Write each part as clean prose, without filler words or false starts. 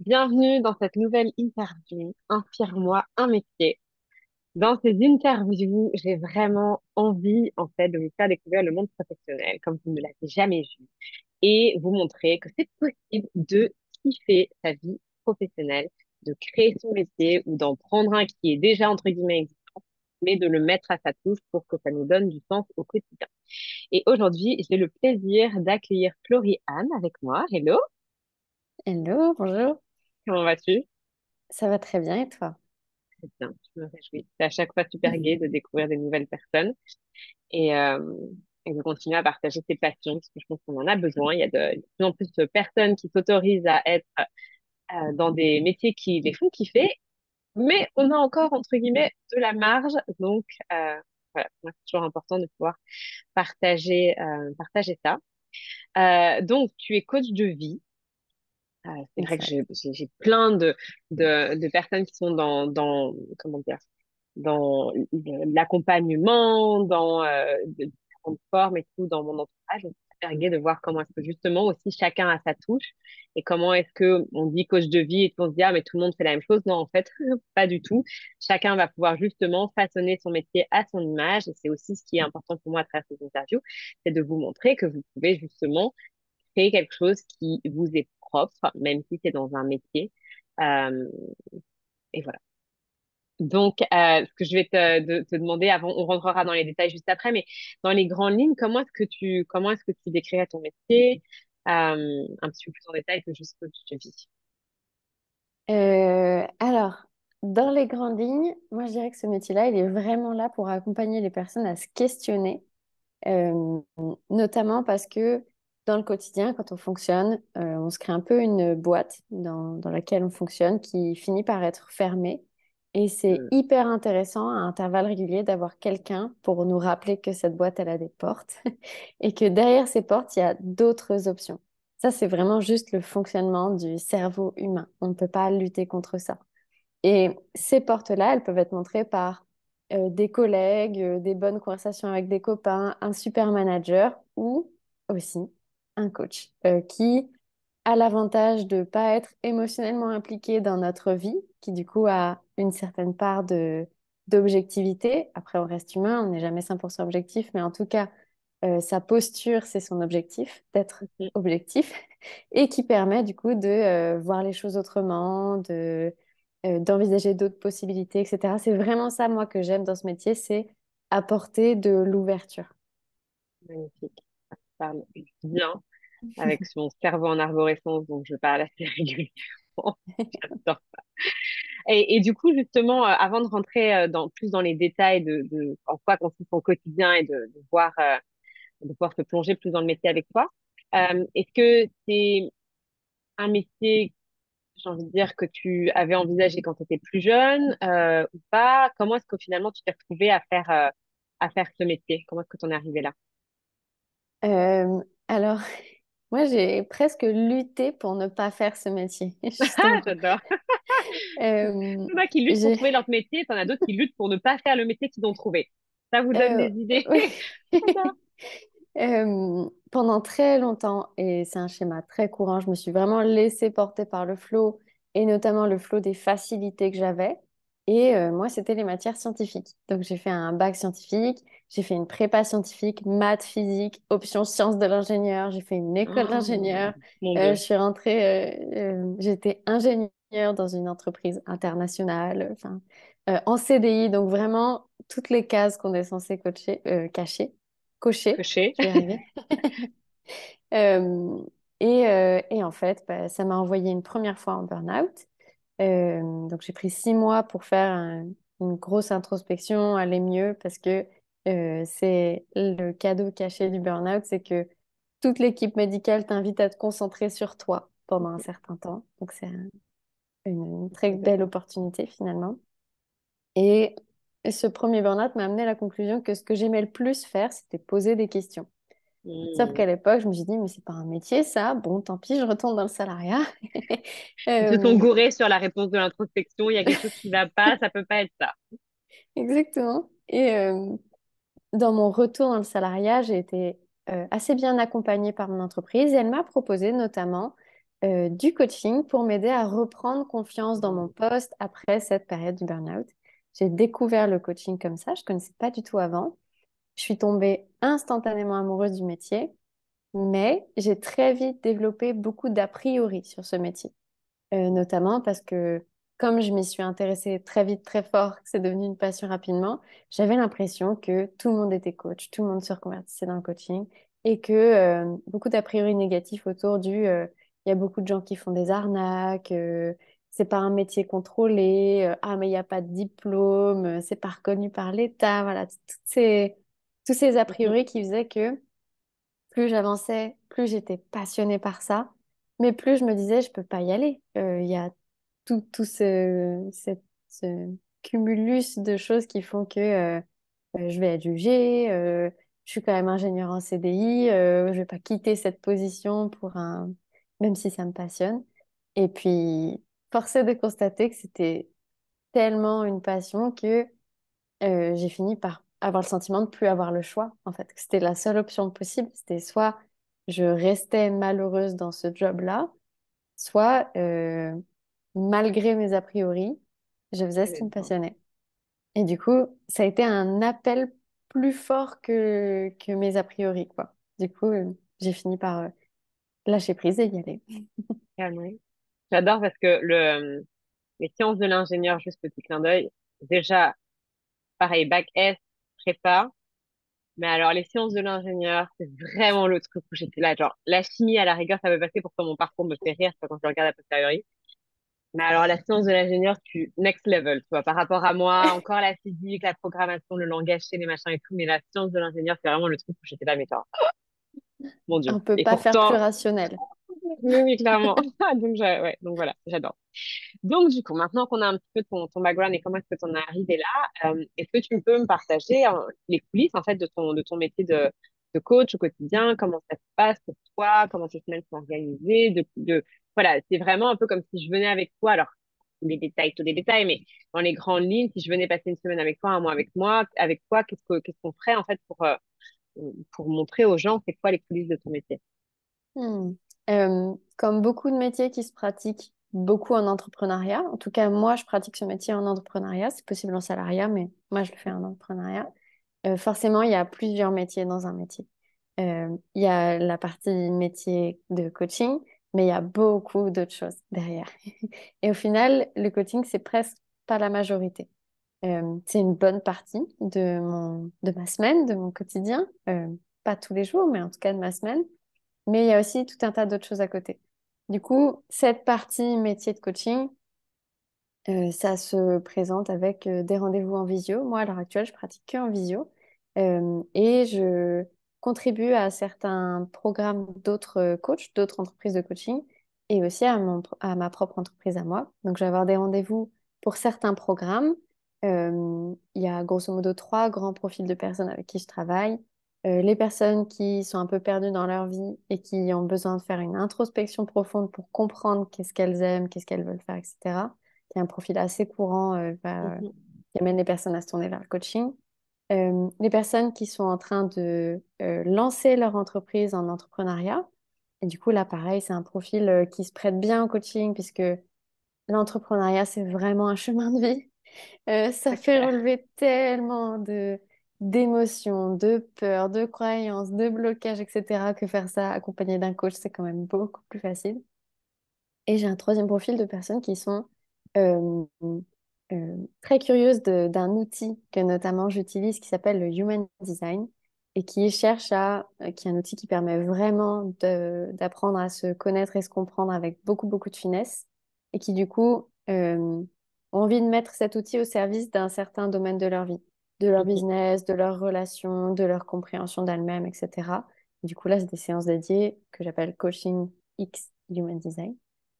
Bienvenue dans cette nouvelle interview. Inspire-moi un métier. Dans ces interviews, j'ai vraiment envie, en fait, de vous faire découvrir le monde professionnel comme vous ne l'avez jamais vu et vous montrer que c'est possible de kiffer sa vie professionnelle, de créer son métier ou d'en prendre un qui est déjà, entre guillemets, existant, mais de le mettre à sa touche pour que ça nous donne du sens au quotidien. Et aujourd'hui, j'ai le plaisir d'accueillir Florie-Anne avec moi. Hello, Hello, bonjour. comment vas-tu? Ça va très bien et toi? Très bien, je me réjouis. C'est à chaque fois super gai de découvrir des nouvelles personnes et, euh, et de continuer à partager ses passions, parce que je pense qu'on en a besoin. Il y a de plus en plus de personnes qui s'autorisent à être dans des métiers qui les font kiffer, mais on a encore, entre guillemets, de la marge. Donc, voilà, pour moi, c'est toujours important de pouvoir partager ça. Donc, tu es coach de vie. C'est vrai que Exact. j'ai plein de personnes qui sont comment dire, dans l'accompagnement, dans de différentes formes et tout dans mon entourage. Donc, c'est super gai de voir comment est-ce que justement aussi chacun a sa touche et comment est-ce que on dit coach de vie et puis on se dit ah mais tout le monde fait la même chose. Non, en fait, pas du tout. Chacun va pouvoir justement façonner son métier à son image et c'est aussi ce qui est important pour moi à travers ces interviews, c'est de vous montrer que vous pouvez justement créer quelque chose qui vous est propre, même si c'est dans un métier. Euh, et voilà. Donc, ce que je vais te demander avant, on rentrera dans les détails juste après, mais dans les grandes lignes, comment est-ce que tu décrirais ton métier, un petit peu plus en détail que juste ce que tu vis. Alors, dans les grandes lignes, moi je dirais que ce métier-là, il est vraiment là pour accompagner les personnes à se questionner, euh, notamment parce que dans le quotidien, quand on fonctionne, on se crée un peu une boîte dans laquelle on fonctionne qui finit par être fermée. Et c'est Hmm. hyper intéressant à intervalles réguliers d'avoir quelqu'un pour nous rappeler que cette boîte, elle a des portes et que derrière ces portes, il y a d'autres options. Ça, c'est vraiment juste le fonctionnement du cerveau humain. On ne peut pas lutter contre ça. Et ces portes-là, elles peuvent être montrées par des collègues, des bonnes conversations avec des copains, un super manager ou aussi un coach qui a l'avantage de ne pas être émotionnellement impliqué dans notre vie, qui du coup a une certaine part d'objectivité. Après, on reste humain, on n'est jamais 100% objectif, mais en tout cas, sa posture, c'est son objectif, d'être Mhm. objectif, et qui permet du coup de voir les choses autrement, d'envisager d'autres possibilités, etc. C'est vraiment ça, moi, que j'aime dans ce métier, c'est apporter de l'ouverture. Magnifique. Ça parle bien avec mon cerveau en arborescence, donc je parle assez régulièrement. J'adore. Et du coup, justement, avant de rentrer plus dans les détails de en quoi consiste ton quotidien et de pouvoir se plonger plus dans le métier avec toi, est-ce que c'est un métier, j'ai envie de dire, que tu avais envisagé quand tu étais plus jeune ou pas? Comment est-ce que finalement tu t'es retrouvée à faire ce métier? Comment est-ce que tu en es arrivée là? Alors, moi, j'ai presque lutté pour ne pas faire ce métier, Ah, justement. j'adore. Euh, Il y en a qui luttent pour j'ai, trouver leur métier, t'en as d'autres qui luttent pour ne pas faire le métier qu'ils ont trouvé. Ça vous donne euh, des idées? oui. J'adore. Pendant très longtemps, et c'est un schéma très courant, je me suis vraiment laissée porter par le flot, et notamment le flot des facilités que j'avais. Et moi, c'était les matières scientifiques. Donc, j'ai fait un bac scientifique, j'ai fait une prépa scientifique, maths, physique, option sciences de l'ingénieur, j'ai fait une école Oh, d'ingénieur. mon Je Dieu. suis rentrée, j'étais ingénieure dans une entreprise internationale, enfin, en CDI. Donc, vraiment, toutes les cases qu'on est censé cacher, cocher, Coché. je vais y arriver. Euh, et en fait, bah, ça m'a envoyé une première fois en burn-out. Donc j'ai pris 6 mois pour faire une grosse introspection, aller mieux, parce que c'est le cadeau caché du burn-out, c'est que toute l'équipe médicale t'invite à te concentrer sur toi pendant un certain temps. Donc c'est une très belle opportunité finalement. Et ce premier burn-out m'a amené à la conclusion que ce que j'aimais le plus faire, c'était poser des questions. Sauf Hmm. qu'à l'époque, je me suis dit, mais c'est pas un métier, ça. Bon, tant pis, je retourne dans le salariat. Ils se sont Euh, gourés sur la réponse de l'introspection. Il y a quelque chose qui va pas, ça peut pas être ça. exactement. Et dans mon retour dans le salariat, j'ai été assez bien accompagnée par mon entreprise et elle m'a proposé notamment du coaching pour m'aider à reprendre confiance dans mon poste après cette période du burn-out. J'ai découvert le coaching comme ça, je ne connaissais pas du tout avant. Je suis tombée instantanément amoureuse du métier, mais j'ai très vite développé beaucoup d'a priori sur ce métier. Notamment parce que comme je m'y suis intéressée très vite, très fort, que c'est devenu une passion rapidement, j'avais l'impression que tout le monde était coach, tout le monde se reconvertissait dans le coaching et que beaucoup d'a priori négatifs autour il y a beaucoup de gens qui font des arnaques, c'est pas un métier contrôlé, ah mais il n'y a pas de diplôme, c'est pas reconnu par l'État, voilà, tous ces a Mhm. priori qui faisaient que plus j'avançais, plus j'étais passionnée par ça, mais plus je me disais, je peux pas y aller. Il y a tout ce cumulus de choses qui font que je vais être jugée, je suis quand même ingénieure en CDI, je vais pas quitter cette position pour un... même si ça me passionne. Et puis, force est de constater que c'était tellement une passion que j'ai fini par avoir le sentiment de plus avoir le choix, en fait. Que c'était la seule option possible. C'était soit je restais malheureuse dans ce job-là, soit, malgré mes a priori, je faisais ce qui me passionnait. Et du coup, ça a été un appel plus fort que mes a priori, quoi. Du coup, j'ai fini par lâcher prise et y aller. Calme. J'adore parce que les sciences de l'ingénieur, juste petit clin d'œil, déjà, pareil, bac S, prépa. Mais alors, les sciences de l'ingénieur, c'est vraiment le truc où j'étais là. Genre, la chimie, à la rigueur, ça peut passer, pourtant mon parcours me fait rire, tu vois, quand je le regarde a posteriori. Mais alors, la science de l'ingénieur, next level, tu vois, par rapport à moi, encore la physique, la programmation, le langage, les machins et tout. Mais la science de l'ingénieur, c'est vraiment le truc où j'étais là, mais attends, mon Dieu. On peut Et pas faire plus pourtant, rationnel. oui, oui, clairement. Donc, ouais, donc voilà, j'adore. Donc, du coup, maintenant qu'on a un petit peu ton background et comment est-ce que tu en es arrivé là, est-ce que tu peux me partager les coulisses, en fait, de ton métier de coach au quotidien? Comment ça se passe pour toi? Comment tes semaines sont organisées? Voilà, c'est vraiment un peu comme si je venais avec toi. Alors, tous les détails, mais dans les grandes lignes, si je venais passer une semaine avec toi, un mois avec toi, qu'est-ce qu'on ferait, en fait, pour montrer aux gens c'est quoi les coulisses de ton métier? Hmm. Comme beaucoup de métiers qui se pratiquent beaucoup en entrepreneuriat, en tout cas moi je pratique ce métier en entrepreneuriat, c'est possible en salariat, mais moi je le fais en entrepreneuriat. Forcément, il y a plusieurs métiers dans un métier. Il y a la partie métier de coaching, mais il y a beaucoup d'autres choses derrière. Et au final, le coaching, c'est presque pas la majorité. C'est une bonne partie de ma semaine, de mon quotidien. Pas tous les jours, mais en tout cas de ma semaine. Mais il y a aussi tout un tas d'autres choses à côté. Du coup, cette partie métier de coaching, ça se présente avec des rendez-vous en visio. Moi, à l'heure actuelle, je pratique que en visio. Et je contribue à certains programmes d'autres coachs, d'autres entreprises de coaching et aussi à ma propre entreprise à moi. Donc, je vais avoir des rendez-vous pour certains programmes. Il y a grosso modo trois grands profils de personnes avec qui je travaille. Les personnes qui sont un peu perdues dans leur vie et qui ont besoin de faire une introspection profonde pour comprendre qu'est-ce qu'elles aiment, qu'est-ce qu'elles veulent faire, etc. Qui est un profil assez courant Mhm, qui amène les personnes à se tourner vers le coaching. Les personnes qui sont en train de lancer leur entreprise en entrepreneuriat. Et du coup, là, pareil, c'est un profil qui se prête bien au coaching puisque l'entrepreneuriat, c'est vraiment un chemin de vie. Ça c'est fait clair. relever tellement d'émotions, de peurs, de croyances, de blocages, etc., que faire ça accompagné d'un coach, c'est quand même beaucoup plus facile. Et j'ai un troisième profil de personnes qui sont euh, très curieuses d'un outil que notamment j'utilise qui s'appelle le Human Design et qui est un outil qui permet vraiment d'apprendre à se connaître et se comprendre avec beaucoup, beaucoup de finesse et qui du coup ont envie de mettre cet outil au service d'un certain domaine de leur vie, de leur Mhm, business, de leurs relations, de leur compréhension d'elles-mêmes, etc. Du coup, là, c'est des séances dédiées que j'appelle Coaching X Human Design.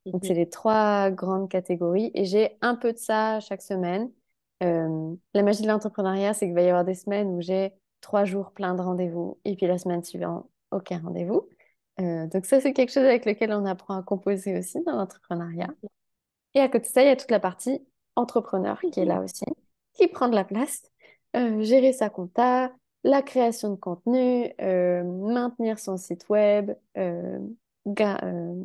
Donc, mhm. c'est les trois grandes catégories et j'ai un peu de ça chaque semaine. La magie de l'entrepreneuriat, c'est qu'il va y avoir des semaines où j'ai 3 jours plein de rendez-vous et puis la semaine suivante, aucun rendez-vous. Donc, ça, c'est quelque chose avec lequel on apprend à composer aussi dans l'entrepreneuriat. Et à côté de ça, il y a toute la partie entrepreneur qui est là aussi, qui prend de la place. Gérer sa compta, la création de contenu, maintenir son site web, ga- euh,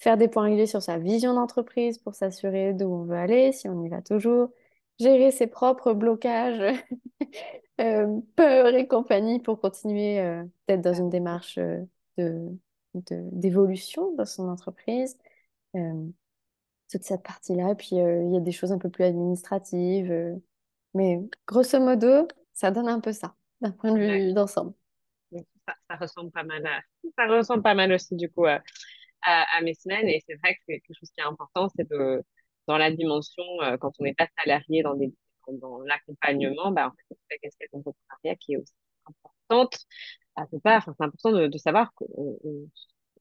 faire des points réguliers sur sa vision d'entreprise pour s'assurer d'où on veut aller, si on y va toujours, gérer ses propres blocages, peurs et compagnie pour continuer peut-être dans une démarche de, d'évolution dans son entreprise. Euh, Toute cette partie-là. Puis il y a des choses un peu plus administratives. Mais grosso modo, ça donne un peu ça, d'un point de Ouais. vue d'ensemble. Donc, ça ressemble pas mal ça ressemble pas mal aussi, du coup, à mes semaines. Et c'est vrai que c'est quelque chose qui est important, c'est de, dans la dimension, quand on n'est pas salarié dans l'accompagnement, bah, en fait, c'est la casquette entrepreneuriat qui est aussi importante. C'est pas, enfin, c'est important de savoir qu'on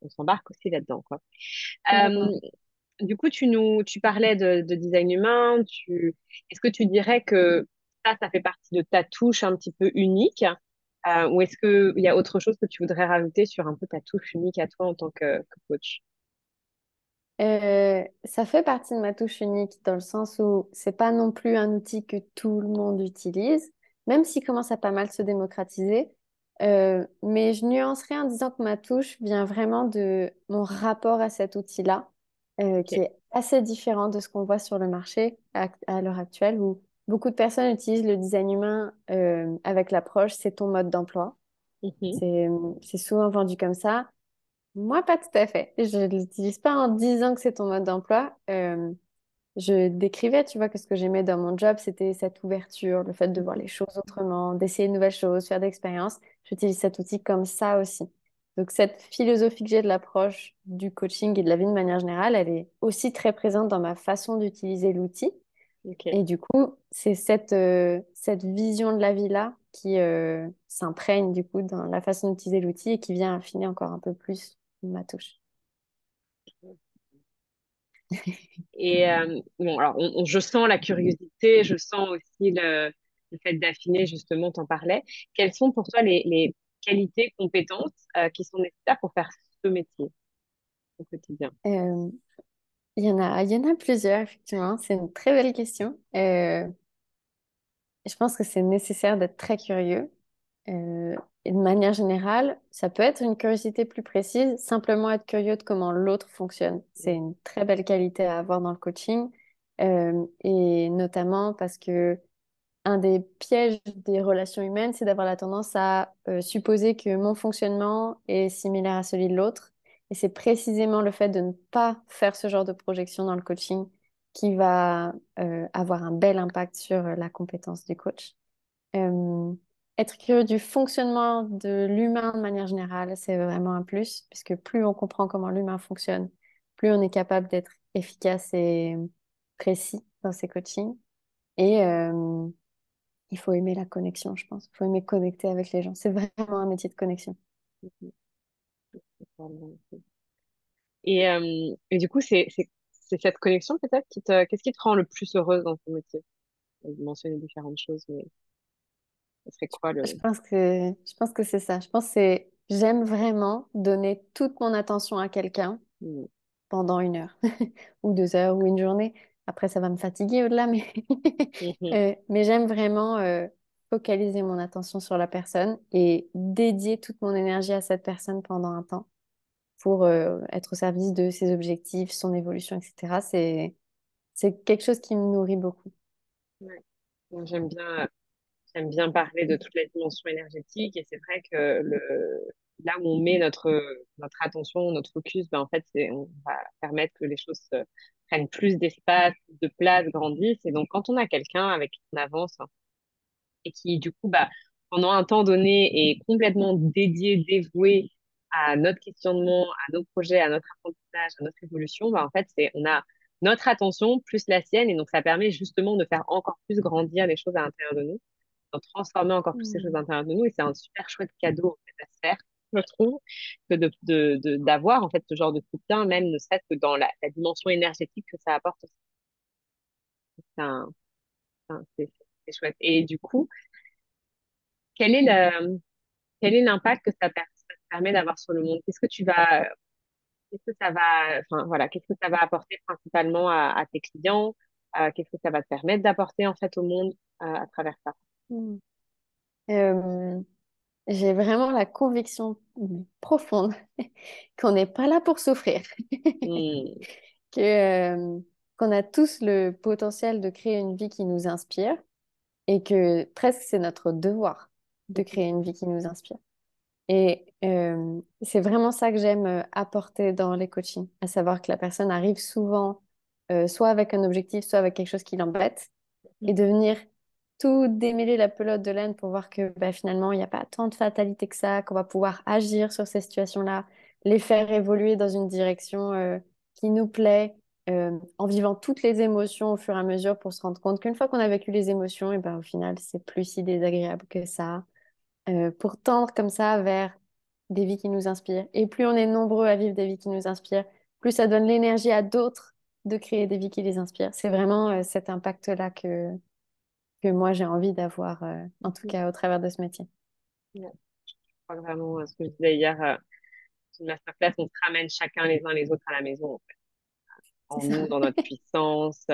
on s'embarque aussi là-dedans, quoi. Complètement. Euh, du coup, tu parlais de design humain. Est-ce que tu dirais que ça fait partie de ta touche un petit peu unique, ou est-ce qu'il y a autre chose que tu voudrais rajouter sur un peu ta touche unique à toi en tant que coach? Ça fait partie de ma touche unique dans le sens où c'est pas non plus un outil que tout le monde utilise, même s'il commence à pas mal se démocratiser. Mais je nuancerais en disant que ma touche vient vraiment de mon rapport à cet outil-là, Ok. qui est assez différent de ce qu'on voit sur le marché à l'heure actuelle, où beaucoup de personnes utilisent le design humain avec l'approche, c'est ton mode d'emploi. Mhm. C'est, c'est souvent vendu comme ça. Moi, pas tout à fait. Je ne l'utilise pas en disant que c'est ton mode d'emploi. Je décrivais, tu vois, que ce que j'aimais dans mon job, c'était cette ouverture, le fait de voir Mhm. les choses autrement, d'essayer de nouvelles choses, faire d'expériences. J'utilise cet outil comme ça aussi. Donc, cette philosophie que j'ai de l'approche du coaching et de la vie de manière générale, elle est aussi très présente dans ma façon d'utiliser l'outil. Ok. Et du coup, c'est cette vision de la vie-là qui s'imprègne du coup dans la façon d'utiliser l'outil et qui vient affiner encore un peu plus ma touche. Et bon, alors, je sens la curiosité, je sens aussi le fait d'affiner, justement, t'en parlais. Quelles sont pour toi les qualités, compétences qui sont nécessaires pour faire ce métier au quotidien? Euh, il y en a plusieurs, effectivement. C'est une très belle question. Je pense que c'est nécessaire d'être très curieux. Euh, et de manière générale, ça peut être une curiosité plus précise, simplement être curieux de comment l'autre fonctionne. C'est une très belle qualité à avoir dans le coaching, et notamment parce que un des pièges des relations humaines, c'est d'avoir la tendance à supposer que mon fonctionnement est similaire à celui de l'autre. Et c'est précisément le fait de ne pas faire ce genre de projection dans le coaching qui va avoir un bel impact sur la compétence du coach. Euh, Être curieux du fonctionnement de l'humain de manière générale, c'est vraiment un plus, puisque plus on comprend comment l'humain fonctionne, plus on est capable d'être efficace et précis dans ses coachings. Et il faut aimer la connexion, je pense. Il faut aimer connecter avec les gens. C'est vraiment un métier de connexion. Et du coup, c'est cette connexion peut-être qu'est-ce qui te rend le plus heureuse dans ton métier? Vous mentionnez différentes choses, mais ce serait quoi le... Je pense que c'est ça. Je pense que c'est, j'aime vraiment donner toute mon attention à quelqu'un Hmm. pendant 1 heure ou 2 heures ou une journée. Après, ça va me fatiguer au-delà, mais, Mhm. mais j'aime vraiment focaliser mon attention sur la personne et dédier toute mon énergie à cette personne pendant un temps pour être au service de ses objectifs, son évolution, etc. C'est quelque chose qui me nourrit beaucoup. Ouais. Donc, j'aime bien parler de toute la dimension énergétique et c'est vrai que là où on met notre attention, notre focus, ben en fait, on va permettre que les choses prennent plus d'espace, plus de place, grandissent. Et donc, quand on a quelqu'un avec qui on avance et qui, du coup, bah, pendant un temps donné, est complètement dédié, dévoué à notre questionnement, à nos projets, à notre apprentissage, à notre évolution, bah, en fait, on a notre attention plus la sienne et donc ça permet justement de faire encore plus grandir les choses à l'intérieur de nous, de transformer encore plus ces choses Hmm. à l'intérieur de nous et c'est un super chouette cadeau en fait, à se faire, je trouve, que d'avoir en fait ce genre de soutien, même ne serait-ce que dans la dimension énergétique que ça apporte aussi. C'est un- c'est chouette. Et du coup, quel est quel est l'impact que ça te permet d'avoir sur le monde? Qu'est-ce que ça va, enfin voilà, qu'est-ce que ça va apporter principalement à tes clients? Qu'est-ce que ça va te permettre d'apporter en fait au monde à travers ça? Hmm. Euh, j'ai vraiment la conviction profonde qu'on n'est pas là pour souffrir, Hmm. que, qu'on a tous le potentiel de créer une vie qui nous inspire et que presque c'est notre devoir de créer une vie qui nous inspire. Et c'est vraiment ça que j'aime apporter dans les coachings, à savoir que la personne arrive souvent soit avec un objectif, soit avec quelque chose qui l'embête, et de venir tout démêler la pelote de laine pour voir que bah, finalement, il n'y a pas tant de fatalité que ça, qu'on va pouvoir agir sur ces situations-là, les faire évoluer dans une direction qui nous plaît, en vivant toutes les émotions au fur et à mesure pour se rendre compte qu'une fois qu'on a vécu les émotions, et ben, au final, c'est plus si désagréable que ça pour tendre comme ça vers des vies qui nous inspirent. Et plus on est nombreux à vivre des vies qui nous inspirent, plus ça donne l'énergie à d'autres de créer des vies qui les inspirent. C'est vraiment cet impact-là que moi j'ai envie d'avoir, en tout cas au travers de ce métier. Ouais. Je crois que vraiment, ce que je disais hier, une masterclass, on se ramène chacun les uns les autres à la maison, en fait, C'est en ça. nous, dans notre puissance.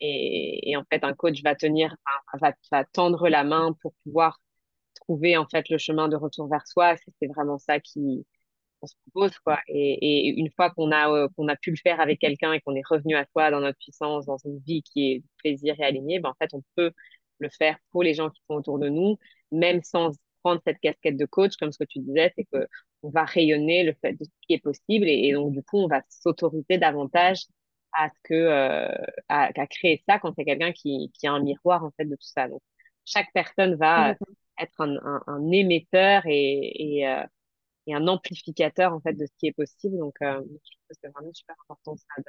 Et en fait, un coach va tenir, enfin, va tendre la main pour pouvoir trouver en fait le chemin de retour vers soi. C'est vraiment ça qui on se propose, quoi. Et une fois qu'on a pu le faire avec quelqu'un et qu'on est revenu à soi dans notre puissance, dans une vie qui est du plaisir et alignée, ben en fait, on peut le faire pour les gens qui sont autour de nous, même sans prendre cette casquette de coach, comme ce que tu disais, c'est que on va rayonner le fait de ce qui est possible et donc du coup, on va s'autoriser davantage à ce que à créer ça quand c'est quelqu'un qui a un miroir en fait de tout ça. Donc chaque personne va Complètement. être un émetteur et un amplificateur en fait de ce qui est possible. Donc, je trouve que c'est vraiment super important ça,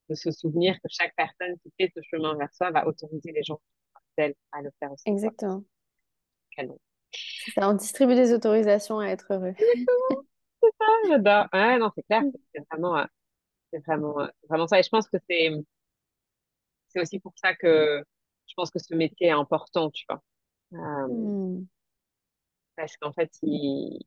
de se souvenir que chaque personne qui fait ce chemin vers soi va autoriser les gens d'elle à le faire aussi. Quoi. Exactement. Canon. C'est ça, on distribue des autorisations à être heureux. Ah, j'adore. Ouais, non, c'est clair. C'est vraiment ça. Et je pense que c'est aussi pour ça que je pense que ce métier est important, tu vois. Euh, Hmm, parce qu'en fait, il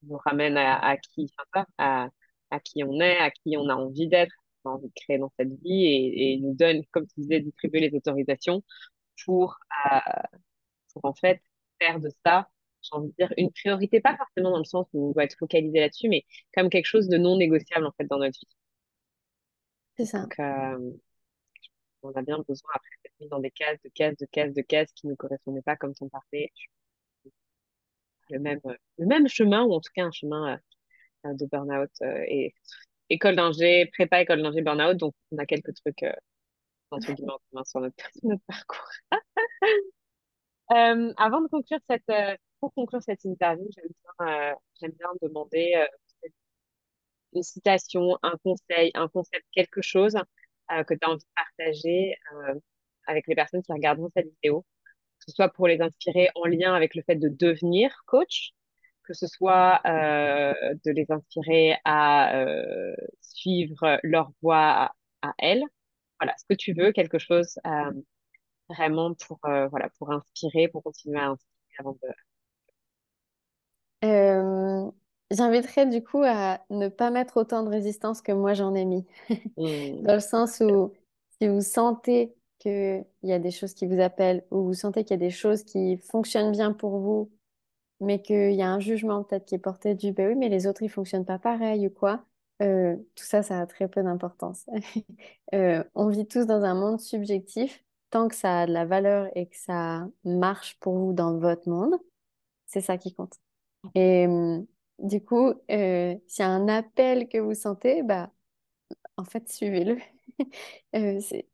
nous ramène à qui, enfin, ça, à qui on est, à qui on a envie d'être, on a envie de créer dans cette vie et il nous donne, comme tu disais, distribuer les autorisations pour, euh, pour en fait faire de ça, j'ai envie de dire, une priorité, pas forcément dans le sens où on doit être focalisé là-dessus, mais comme quelque chose de non négociable en fait dans notre vie. c'est ça. Donc, on a bien besoin après d'être mis dans des cases, de cases, de cases, de cases qui ne correspondaient pas comme ton parlais, le même chemin, ou en tout cas un chemin de burn-out et école d'ingé, prépa, école d'ingé, burn-out. Donc, on a quelques trucs, entre guillemets, en commun sur notre, notre parcours. Avant de conclure pour conclure cette interview, j'aime bien demander une citation, un conseil, un concept, quelque chose que tu as envie de partager avec les personnes qui regarderont cette vidéo, que ce soit pour les inspirer en lien avec le fait de devenir coach, que ce soit de les inspirer à suivre leur voie à elles. Voilà, ce que tu veux, quelque chose vraiment pour, voilà, pour inspirer, pour continuer à inspirer avant de... Euh, J'inviterais du coup à ne pas mettre autant de résistance que moi j'en ai mis. Hmm, Dans le sens où si vous sentez qu'il y a des choses qui vous appellent, ou vous sentez qu'il y a des choses qui fonctionnent bien pour vous, mais qu'il y a un jugement peut-être qui est porté du ben oui, mais les autres ils fonctionnent pas pareil ou quoi, tout ça, ça a très peu d'importance. On vit tous dans un monde subjectif. Tant que ça a de la valeur et que ça marche pour vous dans votre monde, c'est ça qui compte. Et du coup, s'il y a un appel que vous sentez, bah, en fait, suivez-le.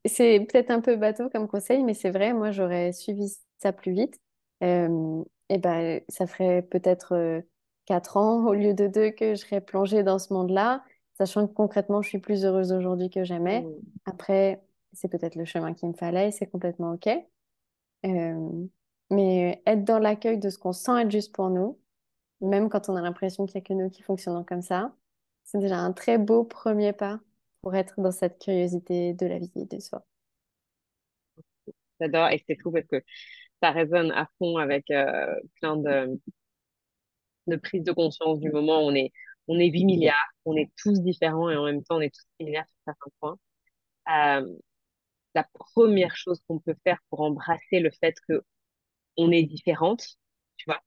C'est peut-être un peu bateau comme conseil, mais c'est vrai, moi, j'aurais suivi ça plus vite. Et ben, ça ferait peut-être 4 ans au lieu de 2 que je serais plongée dans ce monde-là, sachant que concrètement, je suis plus heureuse aujourd'hui que jamais. hmm. Après, c'est peut-être le chemin qu'il me fallait, et c'est complètement OK. Mais être dans l'accueil de ce qu'on sent être juste pour nous, même quand on a l'impression qu'il n'y a que nous qui fonctionnons comme ça, c'est déjà un très beau premier pas pour être dans cette curiosité de la vie et de soi. J'adore et c'est fou parce que ça résonne à fond avec plein de prises de conscience du moment. On est 8 milliards, on est tous différents et en même temps, on est tous similaires sur certains points. Euh, la première chose qu'on peut faire pour embrasser le fait que on est différente, tu vois,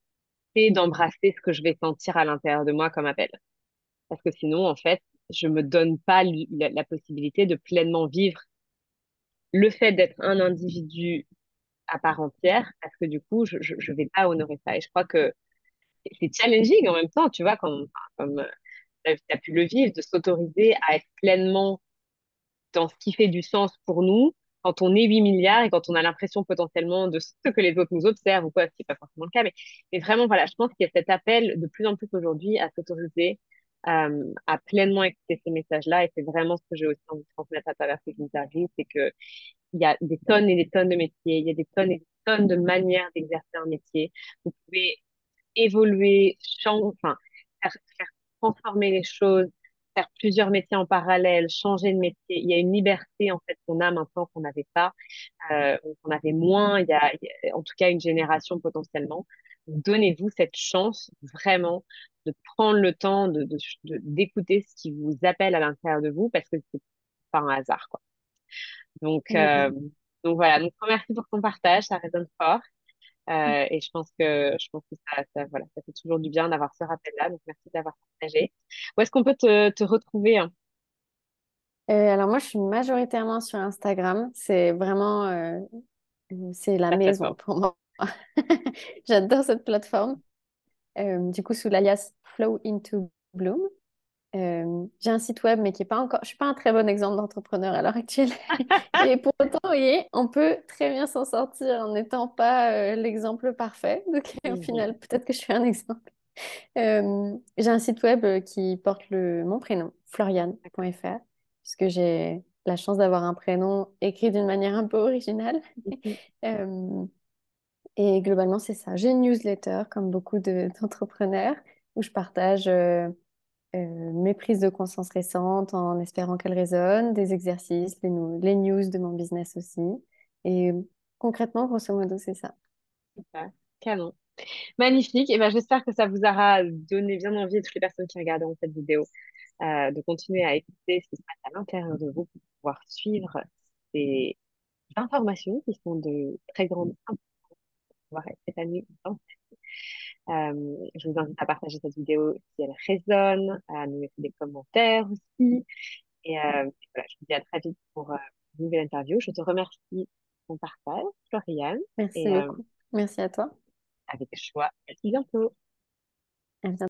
d'accepter, d'embrasser ce que je vais sentir à l'intérieur de moi comme appel. Parce que sinon, en fait, je me donne pas la possibilité de pleinement vivre le fait d'être un individu à part entière, parce que du coup, je vais pas honorer ça. Et je crois que c'est challenging en même temps, tu vois, comme tu as pu le vivre, de s'autoriser à être pleinement dans ce qui fait du sens pour nous quand on est 8 milliards et quand on a l'impression potentiellement de ce que les autres nous observent ou quoi, ce qui n'est pas forcément le cas. Mais vraiment, voilà, je pense qu'il y a cet appel de plus en plus aujourd'hui à s'autoriser à pleinement écouter ces messages-là. Et c'est vraiment ce que j'ai aussi envie de transmettre à travers ces interviews, c'est que il y a des tonnes et des tonnes de métiers, il y a des tonnes et des tonnes de manières d'exercer un métier. Vous pouvez évoluer, enfin, faire transformer les choses, faire plusieurs métiers en parallèle, changer de métier. Il y a une liberté en fait qu'on a maintenant qu'on n'avait pas, qu'on avait moins. En tout cas une génération potentiellement. Donnez-vous cette chance vraiment de prendre le temps d'écouter ce qui vous appelle à l'intérieur de vous parce que c'est pas un hasard quoi. Donc euh, Complètement. donc voilà. Donc merci pour ton partage, ça résonne fort. Et je pense que voilà, ça fait toujours du bien d'avoir ce rappel-là. Donc, merci d'avoir partagé. Où est-ce qu'on peut te retrouver, hein, Alors moi, je suis majoritairement sur Instagram. C'est vraiment, c'est la ta maison plateforme? pour moi. J'adore cette plateforme. Du coup, sous l'alias Flow into Bloom. J'ai un site web, mais qui est pas encore. Je suis pas un très bon exemple d'entrepreneur à l'heure actuelle. Et pour autant, vous voyez, on peut très bien s'en sortir en n'étant pas l'exemple parfait. Donc, au Mhm. final, peut-être que je suis un exemple. J'ai un site web qui porte mon prénom, D'accord. floriane.fr, puisque j'ai la chance d'avoir un prénom écrit d'une manière un peu originale. Mhm. Euh, et globalement, c'est ça. J'ai une newsletter, comme beaucoup d'entrepreneurs, où je partage mes prises de conscience récentes en espérant qu'elles résonnent, des exercices, les news de mon business aussi. Et concrètement, grosso modo, c'est ça. Super. Canon. Magnifique. Et ben, j'espère que ça vous aura donné bien envie à toutes les personnes qui regarderont cette vidéo de continuer à écouter ce qui se passe à l'intérieur de vous pour pouvoir suivre ces informations qui sont de très grande importance pour pouvoir être épanouie dans. Je vous invite à partager cette vidéo si elle résonne, à nous mettre des commentaires aussi. Et voilà, je vous dis à très vite pour une nouvelle interview. Je te remercie pour ton partage, Floriane, Merci et beaucoup. Merci à toi. avec choix. À bientôt.